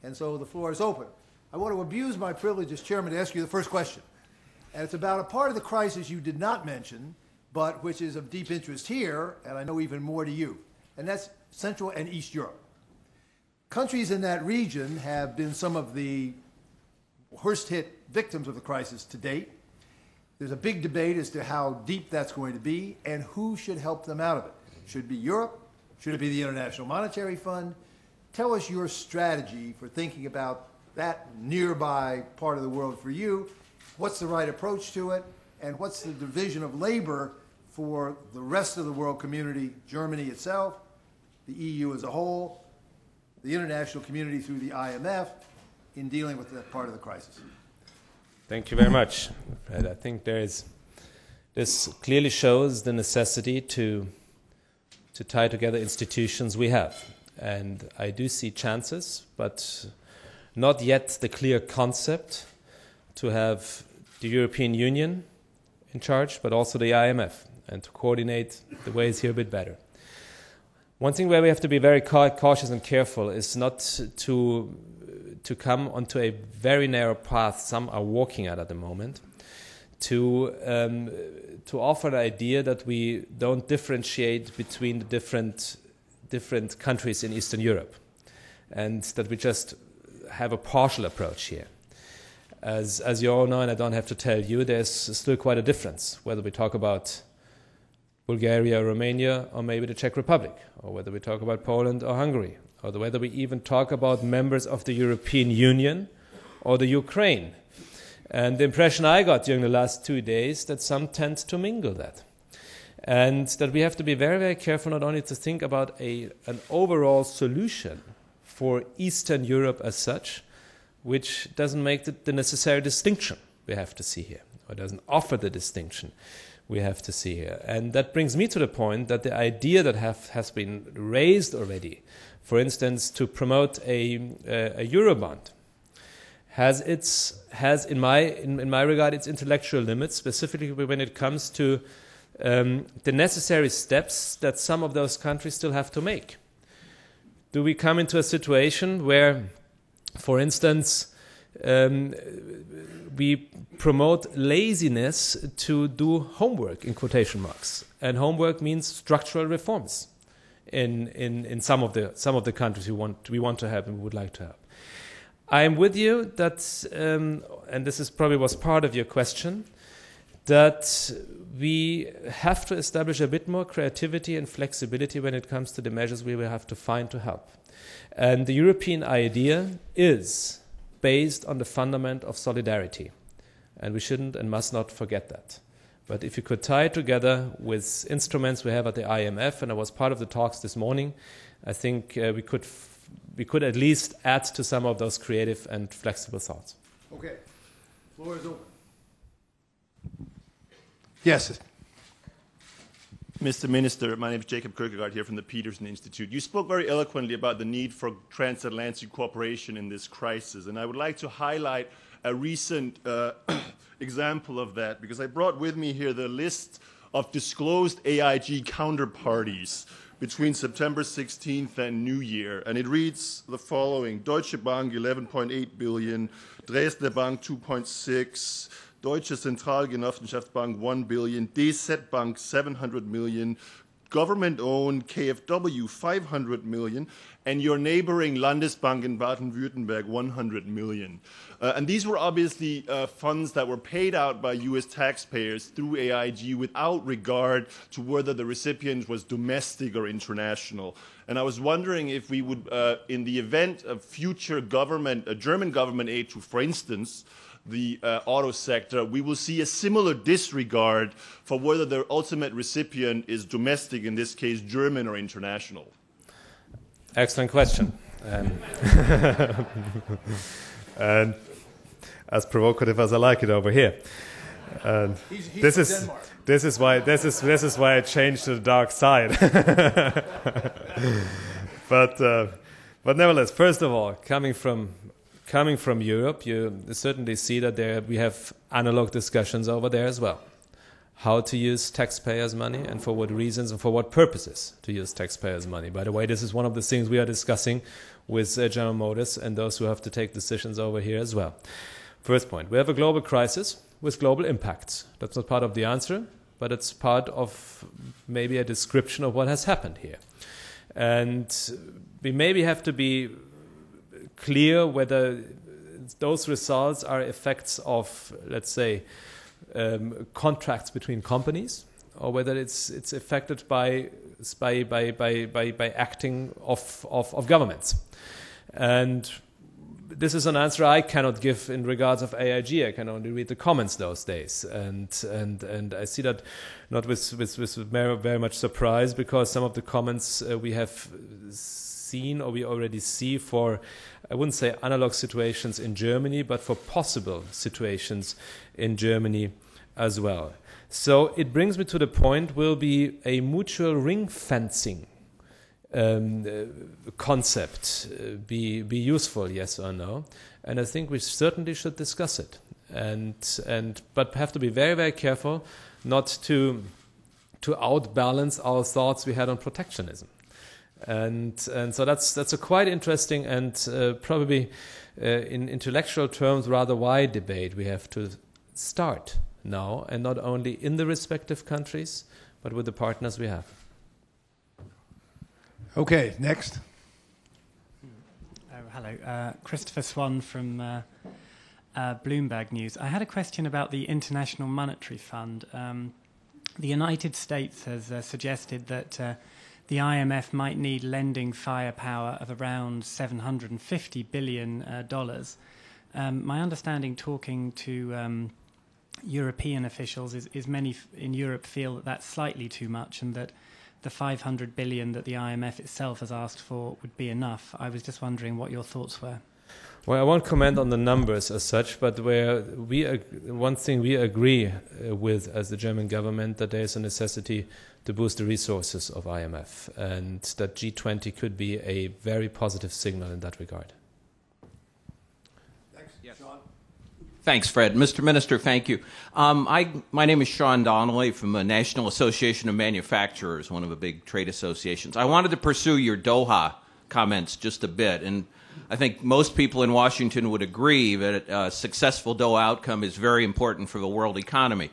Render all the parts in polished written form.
and so the floor is open. I want to abuse my privilege as chairman to ask you the first question. And it's about a part of the crisis you did not mention, but which is of deep interest here, and I know even more to you. And that's Central and East Europe. Countries in that region have been some of the worst-hit victims of the crisis to date. There's a big debate as to how deep that's going to be and who should help them out of it. Should it be Europe? Should it be the International Monetary Fund? Tell us your strategy for thinking about that nearby part of the world for you. What's the right approach to it? And what's the division of labor for the rest of the world community, Germany itself, the EU as a whole, the international community through the IMF, in dealing with that part of the crisis? Thank you very much. I think this clearly shows the necessity to tie together institutions we have. And I do see chances, but not yet the clear concept to have the European Union in charge, but also the IMF, and to coordinate the ways here a bit better. One thing where we have to be very cautious and careful is not to come onto a very narrow path some are walking at the moment, to offer the idea that we don't differentiate between the different countries in Eastern Europe, and that we just have a partial approach here. As you all know, and I don't have to tell you, there's still quite a difference whether we talk about Bulgaria, Romania, or maybe the Czech Republic, or whether we talk about Poland or Hungary, or whether we even talk about members of the European Union or the Ukraine. And the impression I got during the last 2 days that some tend to mingle that. And that we have to be very, very careful not only to think about an overall solution for Eastern Europe as such, which doesn't make the necessary distinction we have to see here, or doesn't offer the distinction we have to see here. And that brings me to the point that the idea that has been raised already, for instance, to promote a Eurobond, has in my regard its intellectual limits, specifically when it comes to the necessary steps that some of those countries still have to make. Do we come into a situation where, for instance, we promote laziness to do homework, in quotation marks, and homework means structural reforms in some of the countries we want to help and we would like to help. I am with you that, and this is probably was part of your question, that we have to establish a bit more creativity and flexibility when it comes to the measures we will have to find to help. And the European idea is based on the fundament of solidarity. And we shouldn't and must not forget that. But if you could tie it together with instruments we have at the IMF, and I was part of the talks this morning, I think we could at least add to some of those creative and flexible thoughts. Okay. Floor is open. Yes. Mr. Minister, my name is Jacob Kierkegaard here from the Peterson Institute. You spoke very eloquently about the need for transatlantic cooperation in this crisis, and I would like to highlight a recent example of that, because I brought with me here the list of disclosed AIG counterparties between September 16th and New Year, and it reads the following: Deutsche Bank 11.8 billion, Dresdner Bank 2.6, Deutsche Zentralgenossenschaftsbank 1 billion, DZ Bank 700 million, government-owned KfW 500 million, and your neighboring Landesbank in Baden-Württemberg 100 million. And these were obviously funds that were paid out by US taxpayers through AIG without regard to whether the recipient was domestic or international. And I was wondering if we would, in the event of future German government aid to, for instance, the auto sector, we will see a similar disregard for whether the ultimate recipient is domestic, in this case German or international. Excellent question. And as provocative as I like it over here. This is why I changed to the dark side. But nevertheless, first of all, coming from Europe, you certainly see that we have analog discussions over there as well. How to use taxpayers' money and for what reasons and for what purposes to use taxpayers' money. By the way, this is one of the things we are discussing with General Motors and those who have to take decisions over here as well. First point, we have a global crisis with global impacts. That's not part of the answer, but it's part of maybe a description of what has happened here. And we maybe have to be clear whether those results are effects of, let's say, contracts between companies, or whether it's affected by acting of governments. And this is an answer I cannot give in regards of AIG. I can only read the comments those days, and I see that not with very much surprise, because some of the comments we have seen or we already see for, I wouldn't say analog situations in Germany, but for possible situations in Germany as well. So it brings me to the point, will be a mutual ring fencing concept be useful, yes or no? And I think we certainly should discuss it, but have to be very, very careful not to outbalance our thoughts we had on protectionism. And so that's a quite interesting and probably in intellectual terms rather wide debate we have to start now, and not only in the respective countries, but with the partners we have. Okay, next. Hello, Christopher Swan from Bloomberg News. I had a question about the International Monetary Fund. The United States has suggested that the IMF might need lending firepower of around $750 billion. My understanding, talking to European officials, is many in Europe feel that that's slightly too much, and that the 500 billion that the IMF itself has asked for would be enough. I was just wondering what your thoughts were. Well, I won't comment on the numbers as such, but one thing we agree with as the German government, that there is a necessity to boost the resources of IMF, and that G20 could be a very positive signal in that regard. Thanks. Yes. Sean. Thanks, Fred. Mr. Minister, thank you. My name is Sean Donnelly from the National Association of Manufacturers, one of the big trade associations. I wanted to pursue your Doha comments just a bit, and I think most people in Washington would agree that a successful Doha outcome is very important for the world economy.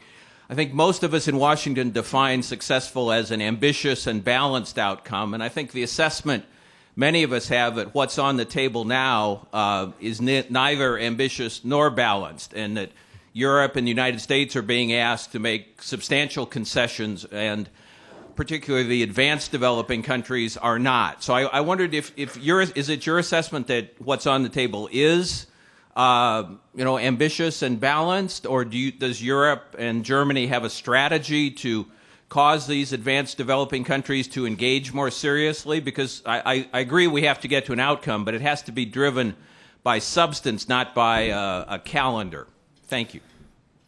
I think most of us in Washington define successful as an ambitious and balanced outcome, and I think the assessment many of us have that what's on the table now is neither ambitious nor balanced, and that Europe and the United States are being asked to make substantial concessions, and particularly the advanced developing countries are not. So I wondered is it your assessment that what's on the table is ambitious and balanced, or does Europe and Germany have a strategy to cause these advanced developing countries to engage more seriously? Because I agree we have to get to an outcome, but it has to be driven by substance, not by a calendar. Thank you.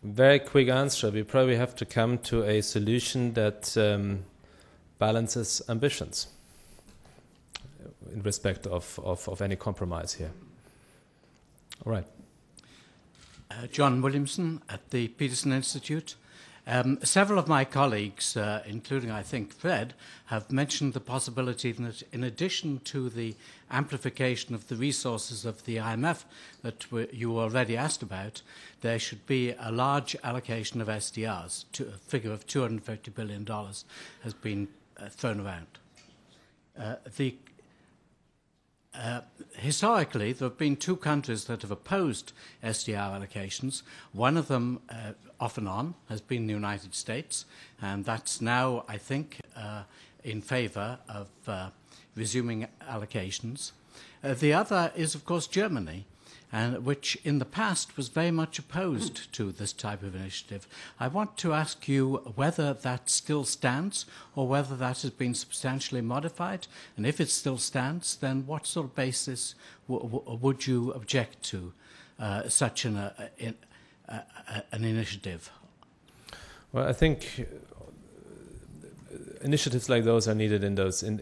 Very quick answer. We probably have to come to a solution that balances ambitions in respect of any compromise here. All right. John Williamson at the Peterson Institute. Several of my colleagues, including, I think, Fred, have mentioned the possibility that in addition to the amplification of the resources of the IMF that you already asked about, there should be a large allocation of SDRs. A figure of $250 billion has been thrown around. Historically, there have been two countries that have opposed SDR allocations. One of them, off and on, has been the United States, and that's now, I think, in favor of resuming allocations. The other is, of course, Germany, which in the past was very much opposed to this type of initiative. I want to ask you whether that still stands or whether that has been substantially modified, and if it still stands, then what sort of basis would you object to such an initiative? Well, I think initiatives like those are needed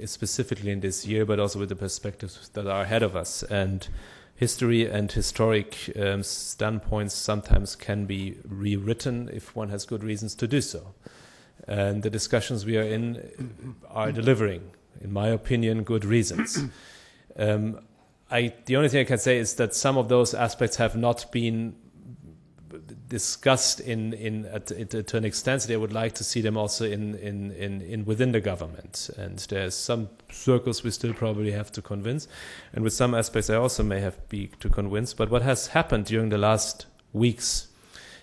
specifically in this year, but also with the perspectives that are ahead of us. And history and historic standpoints sometimes can be rewritten if one has good reasons to do so. And the discussions we are in are delivering, in my opinion, good reasons. the only thing I can say is that some of those aspects have not been discussed to an extent that I would like to see them also in within the government. And there's some circles we still probably have to convince, and with some aspects I also may have to convince. But what has happened during the last weeks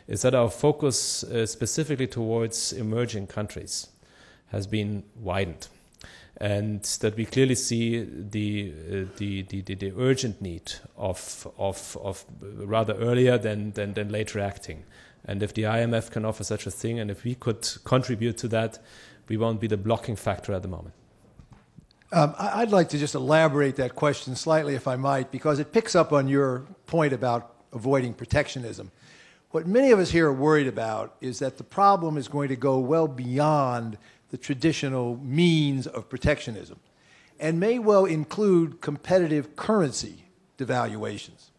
is that our focus specifically towards emerging countries has been widened, and that we clearly see the urgent need of rather earlier than later acting. And if the IMF can offer such a thing, and if we could contribute to that, we won't be the blocking factor at the moment. I'd like to just elaborate that question slightly, if I might, because it picks up on your point about avoiding protectionism. What many of us here are worried about is that the problem is going to go well beyond the traditional means of protectionism, and may well include competitive currency devaluations.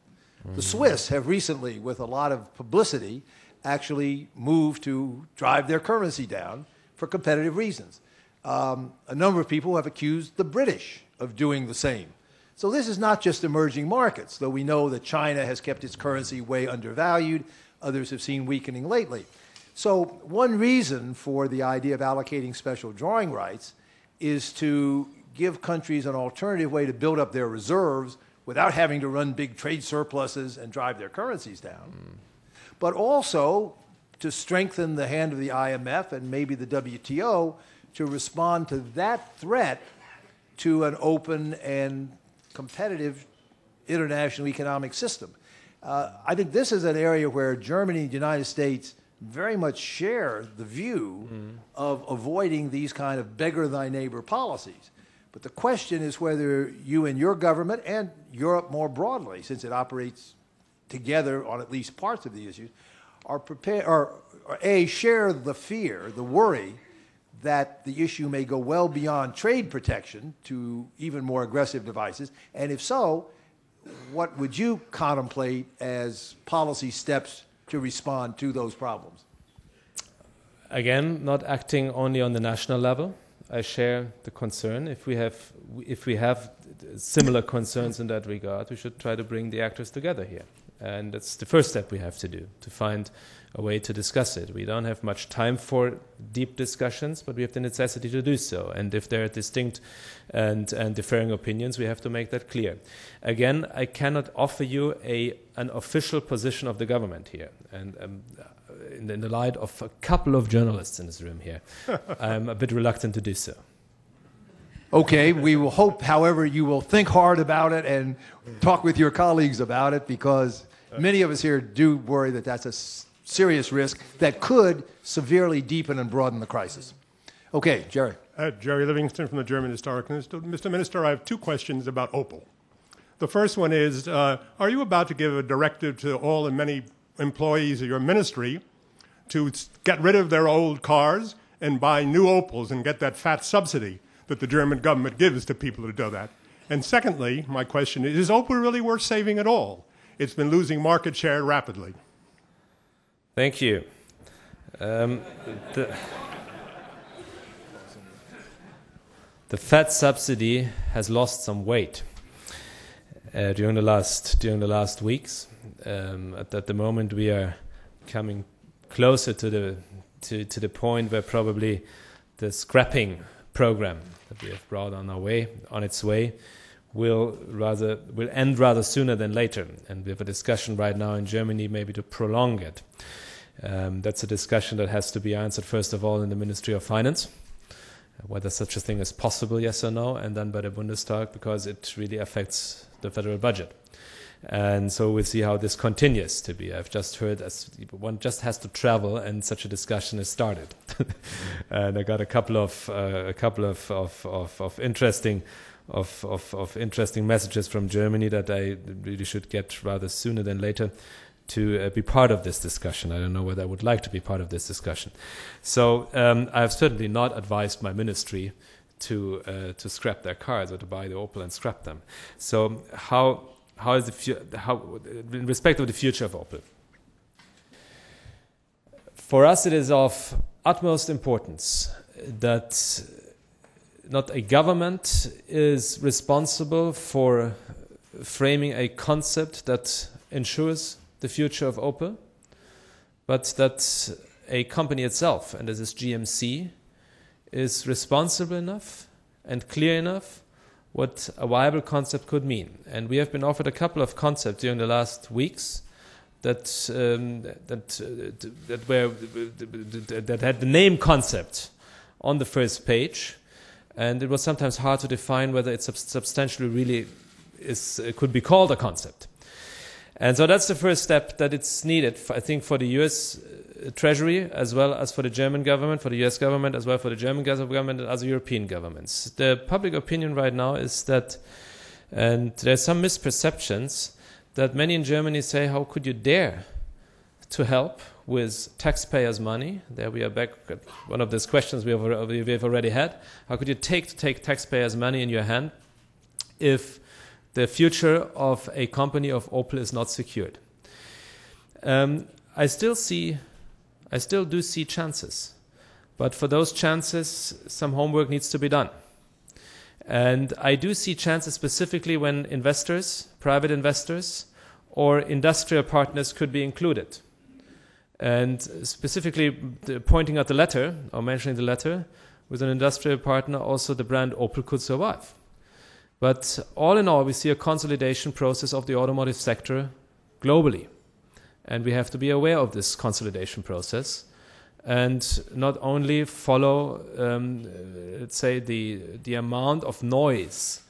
The Swiss have recently, with a lot of publicity, actually moved to drive their currency down for competitive reasons. A number of people have accused the British of doing the same. So this is not just emerging markets, though we know that China has kept its currency way undervalued. Others have seen weakening lately. So one reason for the idea of allocating special drawing rights is to give countries an alternative way to build up their reserves without having to run big trade surpluses and drive their currencies down, but also to strengthen the hand of the IMF and maybe the WTO to respond to that threat to an open and competitive international economic system. I think this is an area where Germany and the United States very much share the view of avoiding these kind of beggar-thy-neighbor policies. But the question is whether you and your government, and Europe more broadly, since it operates together on at least parts of the issues, are prepared, or A, share the fear, the worry, that the issue may go well beyond trade protection to even more aggressive devices, and if so, what would you contemplate as policy steps to respond to those problems? Again, not acting only on the national level. I share the concern. If we have similar concerns in that regard, we should try to bring the actors together here. And that's the first step we have to do, to find a way to discuss it. We don't have much time for deep discussions, but we have the necessity to do so. And if there are distinct and differing opinions, we have to make that clear. Again, I cannot offer you an official position of the government here. And in the light of a couple of journalists in this room here, I'm a bit reluctant to do so. Okay, we will hope, however, you will think hard about it and talk with your colleagues about it, because many of us here do worry that that's a serious risk that could severely deepen and broaden the crisis. Okay, Jerry. Jerry Livingston from the German Historical Institute. Mr. Minister, I have two questions about Opel. The first one is, are you about to give a directive to all the many employees of your ministry to get rid of their old cars and buy new Opels and get that fat subsidy that the German government gives to people who do that? And secondly, my question is Opel really worth saving at all? It's been losing market share rapidly. Thank you. The fat subsidy has lost some weight during the last weeks. At the moment, we are coming closer to the point where probably the scrapping program that we have brought on its way will end rather sooner than later, and we have a discussion right now in Germany maybe to prolong it. That's a discussion that has to be answered first of all in the Ministry of Finance, whether such a thing is possible, yes or no, and then by the Bundestag, because it really affects the federal budget. And so we'll see how this continues to be. I've just heard one just has to travel, and such a discussion has started. And I got a couple of interesting messages from Germany that I really should get rather sooner than later to be part of this discussion. I don't know whether I would like to be part of this discussion. So I have certainly not advised my ministry to scrap their cars or to buy the Opel and scrap them. So how is in respect of the future of Opel? For us, it is of utmost importance that not a government is responsible for framing a concept that ensures the future of Opel, but that a company itself, and this is GMC, is responsible enough and clear enough what a viable concept could mean. And we have been offered a couple of concepts during the last weeks that had the name concept on the first page, and it was sometimes hard to define whether it substantially really could be called a concept. And so that's the first step that it's needed, I think, for the U.S. Treasury, as well as for the German government, for the U.S. government, as well for the German government and other European governments. The public opinion right now is that, and there's some misperceptions, that many in Germany say, how could you dare to help with taxpayers' money? There we are back at one of those questions we have already had. How could you take taxpayers' money in your hand if the future of a company of Opel is not secured? I still do see chances, but for those chances, some homework needs to be done. And I do see chances specifically when investors, private investors, or industrial partners could be included. And specifically pointing at the letter, or mentioning the letter, with an industrial partner, also the brand Opel could survive. But all in all, we see a consolidation process of the automotive sector globally. And we have to be aware of this consolidation process and not only follow, let's say, the amount of noise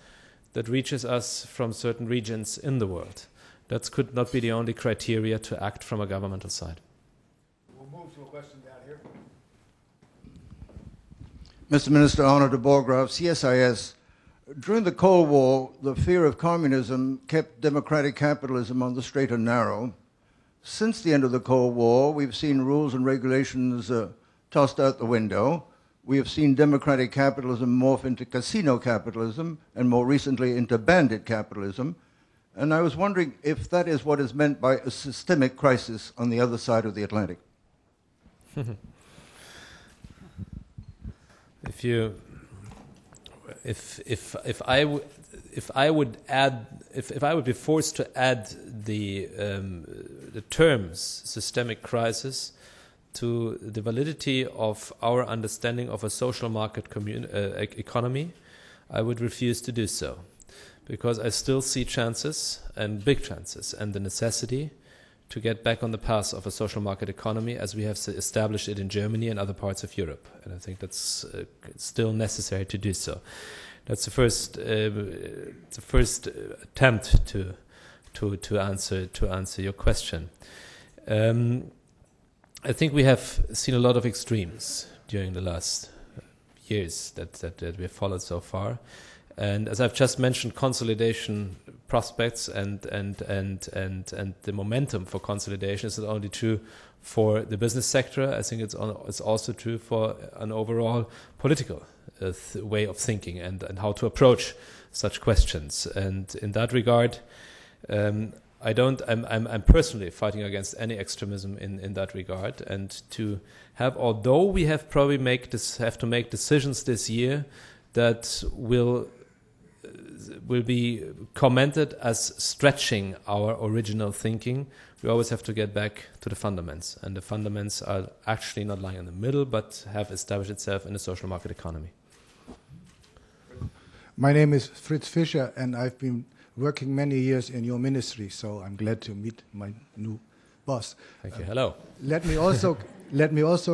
that reaches us from certain regions in the world. That could not be the only criteria to act from a governmental side. We'll move to a question down here. Mr. Minister Arno de Borgraaf, CSIS. During the Cold War, the fear of communism kept democratic capitalism on the straight and narrow. Since the end of the Cold War, we've seen rules and regulations tossed out the window. We have seen democratic capitalism morph into casino capitalism, and more recently into bandit capitalism. And I was wondering if that is what is meant by a systemic crisis on the other side of the Atlantic. If I would be forced to add the terms systemic crisis to the validity of our understanding of a social market economy, I would refuse to do so, because I still see chances, and big chances, and the necessity to get back on the path of a social market economy as we have established it in Germany and other parts of Europe. And I think that's still necessary to do so. That's the first attempt to answer your question. I think we have seen a lot of extremes during the last years that we have followed so far. And as I've just mentioned, consolidation prospects and the momentum for consolidation is not only true for the business sector. I think it's also true for an overall political way of thinking and how to approach such questions. And in that regard, I'm personally fighting against any extremism in that regard. And to have, although we have probably have to make decisions this year that will be commented as stretching our original thinking, we always have to get back to the fundamentals. And the fundamentals are actually not lying in the middle, but have established itself in the social market economy. My name is Fritz Fischer, and I've been working many years in your ministry, so I'm glad to meet my new boss. Thank you. Hello. Let me also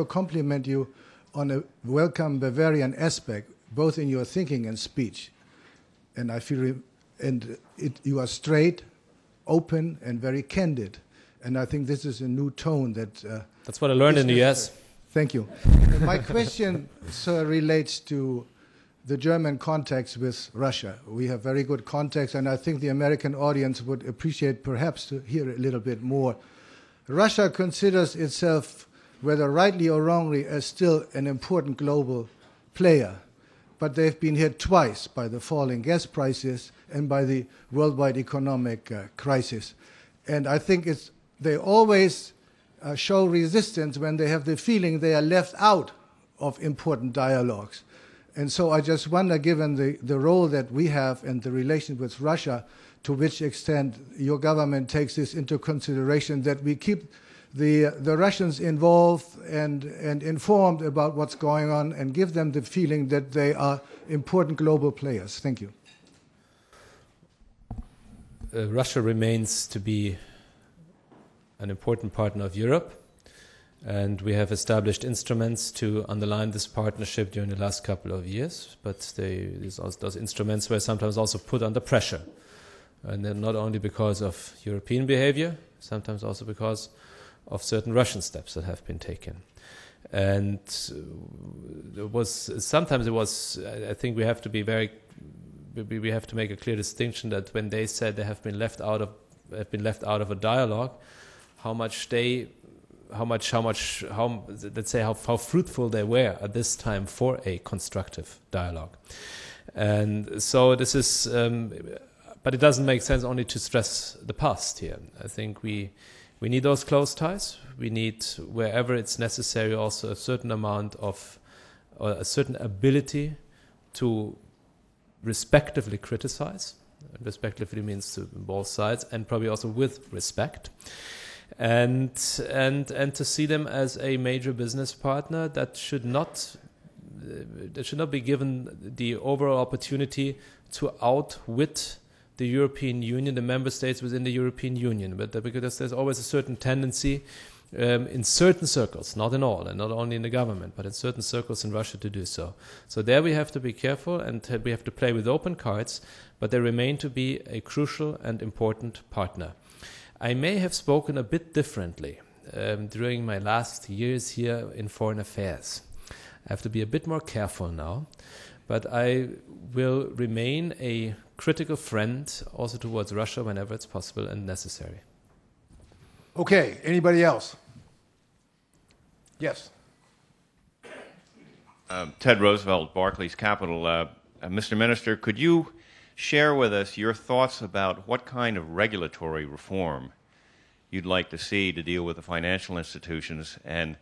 compliment you on a welcome Bavarian aspect, both in your thinking and speech. And I feel, you are straight, open, and very candid. And I think this is a new tone that... That's what I learned in the US. Thank you. My question, sir, relates to the German context with Russia. We have very good context, and I think the American audience would appreciate perhaps to hear a little bit more. Russia considers itself, whether rightly or wrongly, as still an important global player. But they've been hit twice by the falling gas prices and by the worldwide economic crisis. And I think they always show resistance when they have the feeling they are left out of important dialogues. And so I just wonder, given the role that we have and the relation with Russia, to which extent your government takes this into consideration, that we keep the Russians involved and informed about what's going on and give them the feeling that they are important global players. Thank you. Russia remains to be an important partner of Europe, and we have established instruments to underline this partnership during the last couple of years, but those instruments were sometimes also put under pressure, and then not only because of European behavior, sometimes also because of certain Russian steps that have been taken. And I think we have to be we have to make a clear distinction that when they said they have been left out of a dialogue, how fruitful they were at this time for a constructive dialogue. And so this is, but it doesn't make sense only to stress the past here. I think we need those close ties. We need, wherever it's necessary, also a certain amount of, or a certain ability to respectively criticize. Respectively means to both sides, and probably also with respect. And to see them as a major business partner that should not be given the overall opportunity to outwit the European Union, the member states within the European Union, but because there's always a certain tendency in certain circles, not in all, and not only in the government, but in certain circles in Russia to do so. So there we have to be careful, and we have to play with open cards, but they remain to be a crucial and important partner. I may have spoken a bit differently during my last years here in foreign affairs. I have to be a bit more careful now, but I will remain a critical friend also towards Russia whenever it's possible and necessary. Okay, anybody else? Yes. Ted Roosevelt, Barclays Capital. Mr. Minister, could you share with us your thoughts about what kind of regulatory reform you'd like to see to deal with the financial institutions, and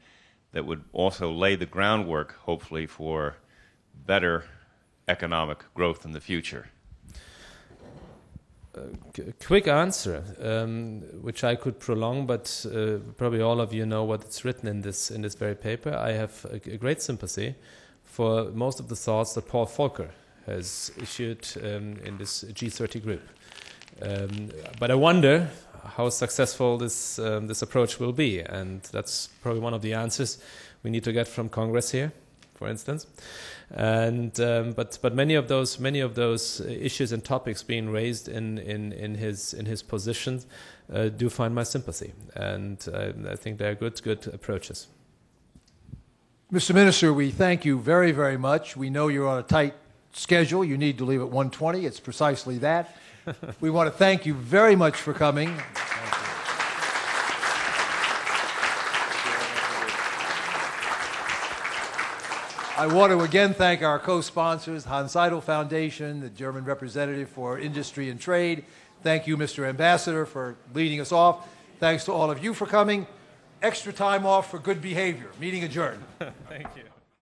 that would also lay the groundwork, hopefully, for better economic growth in the future? Quick answer, which I could prolong, but probably all of you know what's written in this very paper. I have a great sympathy for most of the thoughts that Paul Volcker has issued in this G30 group. But I wonder how successful this approach will be, and that's probably one of the answers we need to get from Congress here, for instance. And but many of those issues and topics being raised in his positions do find my sympathy, and I think they are good approaches. Mr. Minister, we thank you very, very much. We know you're on a tight schedule. You need to leave at 1:20. It's precisely that. We want to thank you very much for coming. I want to again thank our co-sponsors, Hans Seidel Foundation, the German representative for industry and trade. Thank you, Mr. Ambassador, for leading us off. Thanks to all of you for coming. Extra time off for good behavior. Meeting adjourned. Thank you.